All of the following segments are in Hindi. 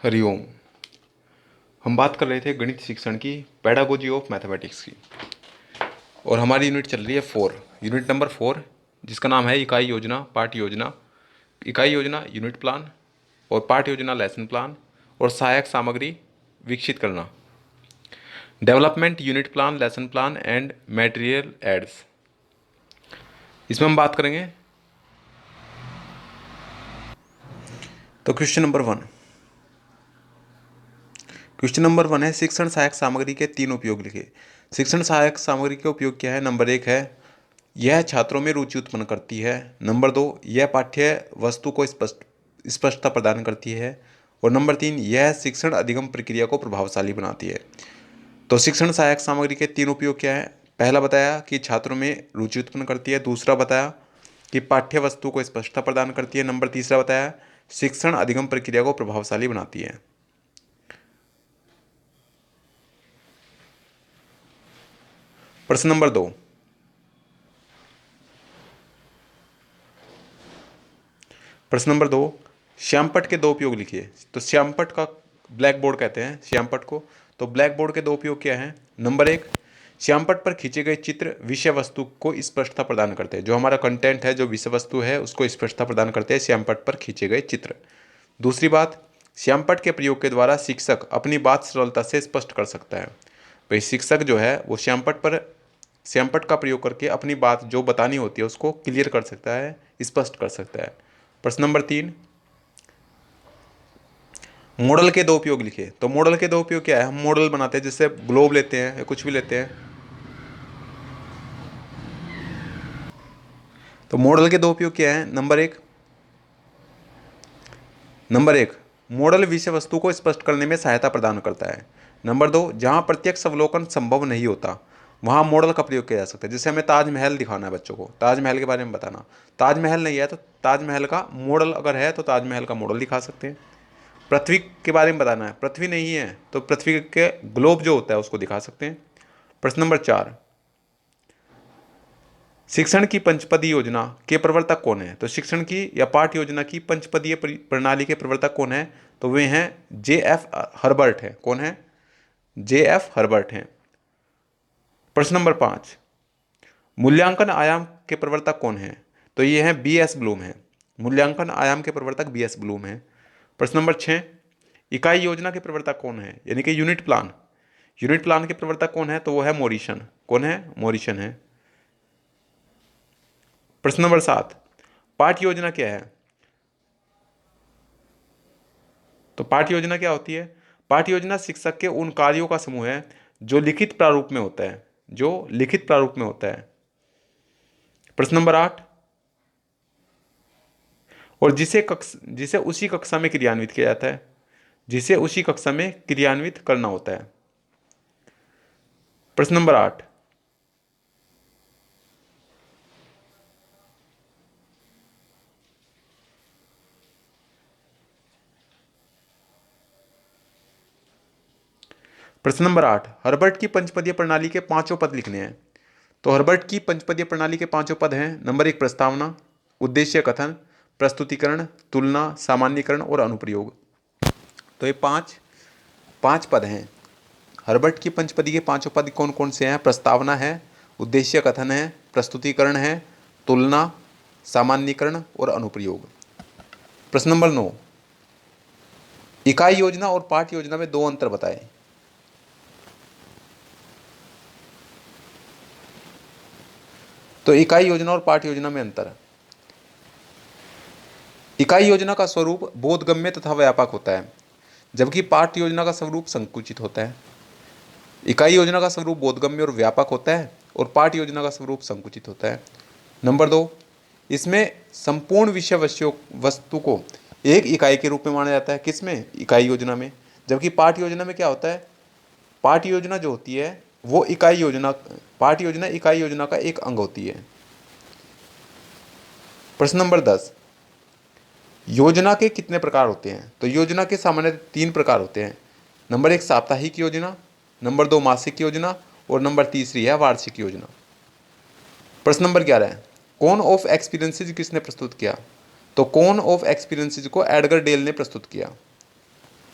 हरिओम। हम बात कर रहे थे गणित शिक्षण की, पेडागोजी ऑफ मैथमेटिक्स की, और हमारी यूनिट चल रही है 4, यूनिट नंबर 4, जिसका नाम है इकाई योजना पाठ योजना। इकाई योजना यूनिट प्लान, और पाठ योजना लेसन प्लान, और सहायक सामग्री विकसित करना। Development unit plan, lesson plan and material aids. इसमें हम बात करेंगे। तो क्वेश्चन नंबर 1 है, शिक्षण सहायक सामग्री के 3 उपयोग लिखे। शिक्षण सहायक सामग्री के उपयोग क्या है? नंबर 1 है, यह छात्रों में रुचि उत्पन्न करती है। नंबर 2, यह पाठ्य वस्तु को स्पष्टता प्रदान करती है। और नंबर 3, यह शिक्षण अधिगम प्रक्रिया को प्रभावशाली बनाती है। तो शिक्षण सहायक सामग्री के 3 उपयोग क्या है? पहला बताया कि छात्रों में रुचि उत्पन्न करती है। दूसरा बताया कि पाठ्य वस्तु को स्पष्टता प्रदान करती है। नंबर तीसरा बताया शिक्षण अधिगम प्रक्रिया को प्रभावशाली बनाती है। प्रश्न नंबर 2। प्रश्न नंबर 2, श्यामपट्ट के 2 उपयोग लिखिए। तो श्यामपट्ट का ब्लैक बोर्ड कहते हैं श्यामपट्ट को। तो ब्लैक बोर्ड के 2 उपयोग क्या हैं? नंबर 1, श्यामपट्ट पर खींचे गए चित्र विषय वस्तु को स्पष्टता प्रदान करते हैं। जो हमारा कंटेंट है, जो विषय वस्तु है, उसको स्पष्टता प्रदान करते हैं श्यामपट्ट पर खींचे गए चित्र। दूसरी बात, श्यामपट्ट के प्रयोग के द्वारा शिक्षक अपनी बात सरलता से स्पष्ट कर सकता है। भाई शिक्षक जो है वो श्यामपट्ट का प्रयोग करके अपनी बात जो बतानी होती है उसको क्लियर कर सकता है, स्पष्ट कर सकता है। प्रश्न नंबर 3, मॉडल के 2 उपयोग लिखे। तो मॉडल के 2 उपयोग क्या है? हम मॉडल बनाते हैं, जैसे ग्लोब लेते हैं या कुछ भी लेते हैं। तो मॉडल के 2 उपयोग क्या है? नंबर एक, मॉडल विषय वस्तु को स्पष्ट करने में सहायता प्रदान करता है। नंबर 2, जहां प्रत्यक्ष अवलोकन संभव नहीं होता वहां मॉडल का प्रयोग किया जा सकता है। जैसे हमें ताजमहल दिखाना है बच्चों को, ताजमहल के बारे में बताना। ताजमहल नहीं है तो ताजमहल का मॉडल अगर है तो ताजमहल का मॉडल दिखा सकते हैं। पृथ्वी के बारे में बताना है, पृथ्वी नहीं है तो पृथ्वी के ग्लोब जो होता है उसको दिखा सकते हैं। प्रश्न नंबर 4, शिक्षण की पंचपदी योजना के प्रवर्तक कौन है? तो शिक्षण की या पाठ योजना की पंचपदीय प्रणाली के प्रवर्तक कौन है? तो वे हैं J.F. हर्बर्ट है। कौन है? J.F. हर्बर्ट हैं। प्रश्न नंबर 5, मूल्यांकन आयाम के प्रवर्तक कौन है? तो ये हैं B.S. ब्लूम है। मूल्यांकन आयाम के प्रवर्तक B.S. ब्लूम है। प्रश्न नंबर 6, इकाई योजना के प्रवर्तक कौन है? यानी कि यूनिट प्लान। यूनिट प्लान के प्रवर्तक कौन है? तो वो है मॉरिसन। कौन है? मॉरिसन है। प्रश्न नंबर 7, पाठ योजना क्या है? तो पाठ योजना क्या होती है? पाठ योजना शिक्षक के उन कार्यों का समूह है जो लिखित प्रारूप में होता है। जो लिखित प्रारूप में होता है। प्रश्न नंबर 8, और जिसे उसी कक्षा में क्रियान्वित किया जाता है। जिसे उसी कक्षा में क्रियान्वित करना होता है। प्रश्न नंबर 8, प्रश्न नंबर 8, हर्बर्ट की पंचपदीय प्रणाली के 5 पद लिखने हैं। तो हर्बर्ट की पंचपदीय प्रणाली के 5 पद हैं। नंबर 1, प्रस्तावना, उद्देश्य कथन, प्रस्तुतिकरण, तुलना, सामान्यीकरण और अनुप्रयोग। तो ये पांच पांच पद हैं। हर्बर्ट की पंचपदी के 5 पद कौन कौन से हैं? प्रस्तावना है, उद्देश्य कथन है, प्रस्तुतिकरण है, तुलना, सामान्यीकरण और अनुप्रयोग। प्रश्न नंबर 9, इकाई योजना और पाठ योजना में 2 अंतर बताएं। तो इकाई योजना और पाठ योजना में अंतर। इकाई योजना का स्वरूप बोधगम्य तथा व्यापक होता है, जबकि पाठ योजना का स्वरूप संकुचित होता है। इकाई योजना का स्वरूप बोधगम्य और व्यापक होता है और पाठ योजना का स्वरूप संकुचित होता है। नंबर 2, इसमें संपूर्ण विषय वस्तु को एक इकाई के रूप में माना जाता है। किसमें? इकाई योजना में। जबकि पाठ योजना में क्या होता है? पाठ योजना जो होती है वो पाठ योजना इकाई योजना का एक अंग होती है। प्रश्न नंबर 10, योजना के कितने प्रकार होते हैं? तो योजना के सामान्य 3 प्रकार होते हैं। नंबर 1, साप्ताहिक योजना, नंबर 2, मासिक योजना और नंबर तीसरी है वार्षिक योजना। प्रश्न नंबर 11 है, कौन ऑफ एक्सपीरियंसेस किसने प्रस्तुत किया? तो कौन ऑफ एक्सपीरियंसेस को एडगर डेल ने प्रस्तुत किया।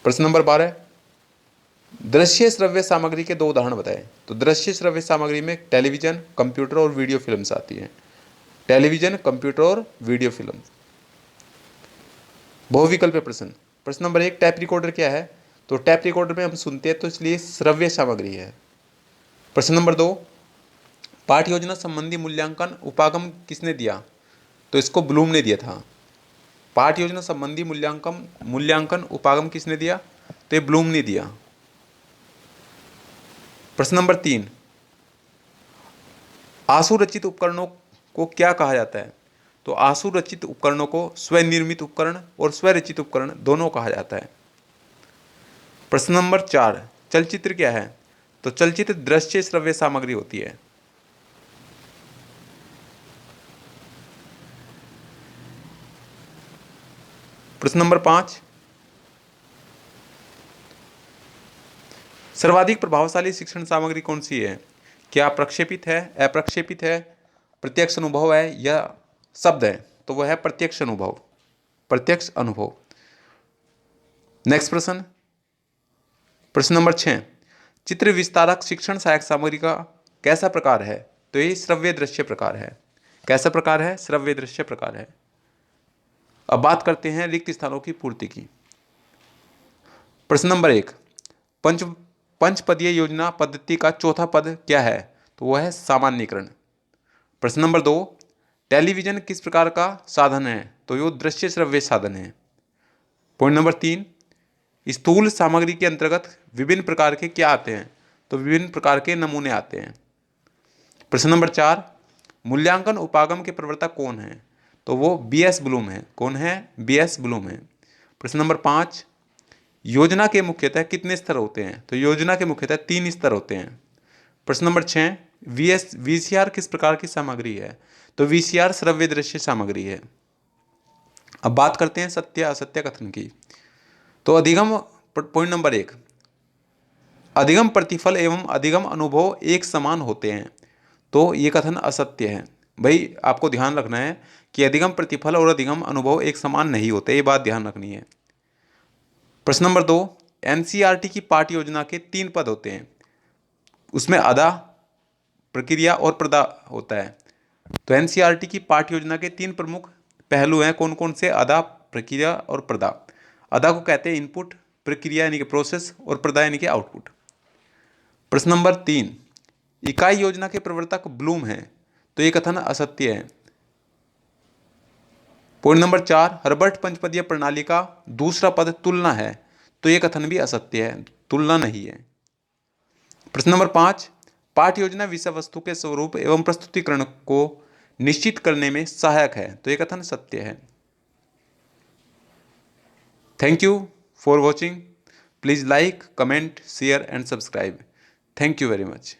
प्रश्न नंबर 12, दृश्य श्रव्य सामग्री के 2 उदाहरण बताएं। तो दृश्य श्रव्य सामग्री में टेलीविजन, कंप्यूटर और वीडियो फिल्म्स आती हैं। टेलीविजन, कंप्यूटर और वीडियो फिल्म। बहुविकल्पीय प्रश्न। प्रश्न नंबर 1, टैप रिकॉर्डर क्या है? तो टैप रिकॉर्डर में हम सुनते हैं, तो इसलिए श्रव्य सामग्री है। प्रश्न नंबर 2, पाठ योजना संबंधी मूल्यांकन उपागम किसने दिया? तो इसको ब्लूम ने दिया था। पाठ योजना संबंधी मूल्यांकन उपागम किसने दिया? तो ये ब्लूम ने दिया। प्रश्न नंबर 3, आंसू रचित उपकरणों को क्या कहा जाता है? तो आंसू रचित उपकरणों को स्वनिर्मित उपकरण और स्वरचित उपकरण दोनों कहा जाता है। प्रश्न नंबर 4, चलचित्र क्या है? तो चलचित्र दृश्य श्रव्य सामग्री होती है। प्रश्न नंबर 5, सर्वाधिक प्रभावशाली शिक्षण सामग्री कौन सी है? क्या प्रक्षेपित है, अप्रक्षेपित है, प्रत्यक्ष अनुभव है या शब्द है? तो वह है प्रत्यक्ष अनुभव। प्रत्यक्ष अनुभव। नेक्स्ट प्रश्न, प्रश्न नंबर 6, चित्र विस्तारक शिक्षण सहायक सामग्री का कैसा प्रकार है? तो ये श्रव्य दृश्य प्रकार है। कैसा प्रकार है? श्रव्य दृश्य प्रकार है। अब बात करते हैं रिक्त स्थानों की पूर्ति की। प्रश्न नंबर 1, पंचपदीय योजना पद्धति का चौथा पद क्या है? तो वह है सामान्यीकरण। प्रश्न नंबर 2, टेलीविजन किस प्रकार का साधन है? तो यो दृश्य श्रव्य साधन है। पॉइंट नंबर 3, स्थूल सामग्री के अंतर्गत विभिन्न प्रकार के क्या आते हैं? तो विभिन्न प्रकार के नमूने आते हैं। प्रश्न नंबर 4, मूल्यांकन उपागम के प्रवर्तक कौन है? तो वो बीएस ब्लूम है। कौन है? बीएस ब्लूम है। प्रश्न नंबर 5, योजना के मुख्यतः कितने स्तर होते हैं? तो योजना के मुख्यतः 3 स्तर होते हैं। प्रश्न नंबर 6, वीसीआर किस प्रकार की सामग्री है? तो वीसीआर श्रव्य दृश्य सामग्री है। अब बात करते हैं सत्य असत्य कथन की। तो अधिगम, पॉइंट नंबर 1, अधिगम प्रतिफल एवं अधिगम अनुभव एक समान होते हैं। तो ये कथन असत्य है। भाई आपको ध्यान रखना है कि अधिगम प्रतिफल और अधिगम अनुभव एक समान नहीं होते, ये बात ध्यान रखनी है। प्रश्न नंबर 2, एनसीईआरटी की पाठ योजना के 3 पद होते हैं, उसमें अदा, प्रक्रिया और प्रदा होता है। तो एनसीईआरटी की पाठ योजना के 3 प्रमुख पहलू हैं, कौन कौन से? अदा, प्रक्रिया और प्रदा। अदा को कहते हैं इनपुट, प्रक्रिया यानी कि प्रोसेस, और प्रदा यानी कि आउटपुट। प्रश्न नंबर 3, इकाई योजना के प्रवर्तक ब्लूम है। तो ये कथन असत्य है। पॉइंट नंबर 4, हर्बर्ट पंचपदीय प्रणाली का दूसरा पद तुलना है। तो ये कथन भी असत्य है, तुलना नहीं है। प्रश्न नंबर 5, पाठ योजना विषय वस्तु के स्वरूप एवं प्रस्तुतिकरण को निश्चित करने में सहायक है। तो ये कथन सत्य है। Thank you for watching. Please like, comment, share and subscribe. Thank you very much.